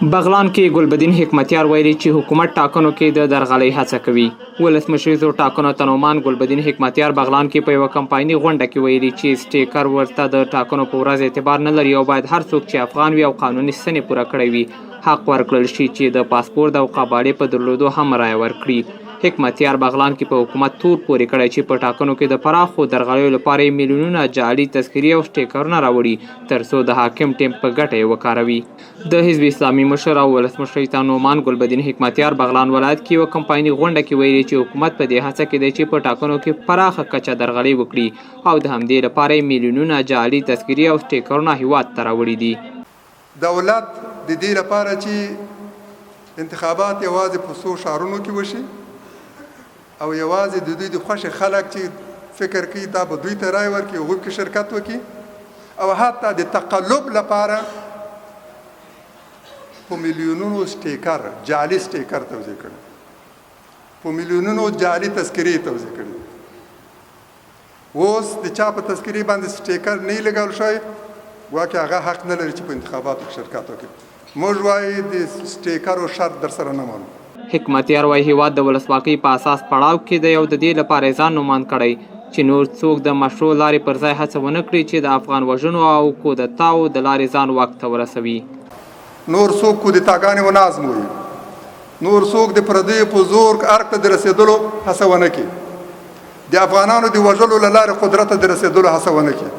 بغلان کې ګلبدین حکمتیار ویلي چې حکومت ټاکنو کې د درغلۍ هڅه کوي. ولسمشریزو ټاکنو تنومان ګلبدین حکمتیار بغلان کې په یوه کمپایني غونډه کې ویلي چې سټیکر ورته د ټاکنو په ورځ اعتبار نه لري او باید هر څوک چې افغان وي او قانوني سنې پوره کړی وي حق ورکړل شي چې د پاسپورت او قباړې په درلودو هم رایه ورکړي. حکمتیار بغلان کې په حکومت تور پورې کړی چې په ټاکنو کې د پراخو درغلیو لپاره یې میلیونونه جعلي تذکرې او سټیکرونه راوړي ترڅو د حاکم ټیم په ګټه یې وکاروي. د حزب اسلامي مشر او ولسمشر تنومان ګلبدین حکمتیار بغلان ولایت کې یوه کمپایني غونډه کې ویلي چې حکومت په دې هڅه کې دی چې په ټاکنو کې پراخه کچه درغلۍ وکړي او د همدې لپاره یې میلیونونه جعلي تذکرې او سټیکرونه هیواد ته راوړي دي. دولت د دې لپاره چې انتخابات یوازې په څو ښارونو کې وشي او یوازې د دوی د خوښې خلک چې فکر کوي دا به دوی ته رای ورکړي هغوی کې شرکت وکړي او حتی د تقلب لپاره په میلیونونو سټیکر جعلي سټیکر توزیع کړي په میلیونونو جعلي تذکرې توزیع کړي. اوس د چا په تذکرې باندې سټیکر نه لګول شوی ګواکې هغه حق نه لري چې په انتخاباتو کې شرکت وکړي. موږ وایو د سټیکرو شرط در سره نه منو. حکمتیار وایي هیواد د ولسواکۍ په اساس پړاو کې دی او د دې لپاره ځان نومان کړی چې نور څوک د مشروع لارې پر ځای هڅه ونه کړي چې د افغان وژنو او کودتاو د لارې ځان واک ته ورسوي. نور څوک کودتاګانې ونه ازموي، نور څوک د پردیو په زور ارګ ته د رسېدلو هڅه ونه کړي، د افغانانو د وژلو له لارې قدرت ته د رسېدلو هڅه ونه کړي.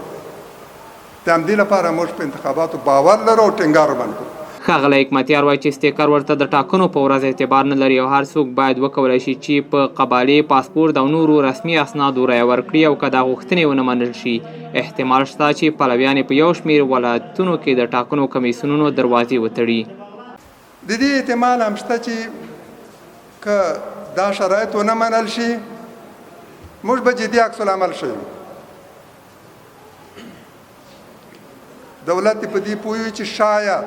د همدې لپاره موږ په انتخاباتو باور لرو او ټینګار باندې کوو. ښاغلی حکمتیار وایي چې سټیکر ورته د ټاکنو په ورځ اعتبار نه لري او هر څوک باید وکولی شي چې په قبالې، پاسپورت او نورو رسمي اسنادو رایه ورکړي او که دا غوښتنې ونه منل شي احتمال شته چې پلویان په یو شمېر ولایتونو کې د ټاکنو کمیسیونونو دروازې وتړي. د دې احتمال هم شته چې که دا شرایط ونه منل شي موږ به جدي عکس العمل شو. دولت په دې پوهیږي چې شاید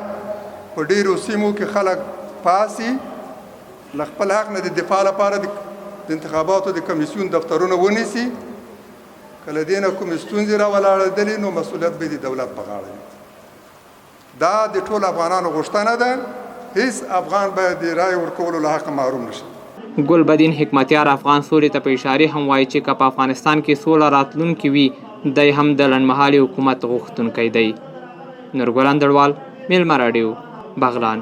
په ډیرو سیمو کې خلک پاسي له خپل حق نه د دفاع لپاره د انتخاباتو د کمیسیون دفترونه ونیسي. که له دې نه کومې ستونزې راولاړېدلې نو مسؤلیت به د دولت په غاړه وي. دا د ټولو افغانانو غوښتنه ده، هیڅ افغان باید د رایې ورکولو له حقه محروم نشي. ګلبدین حکمتیار افغان سولې ته په اشارې هم وایي چې که په افغانستان کې سوله راتلونکې وي دی هم د لنډمهالي حکومت غوښتونکی دی. نورګل اندړوال، میلمه راډیو، بغلان.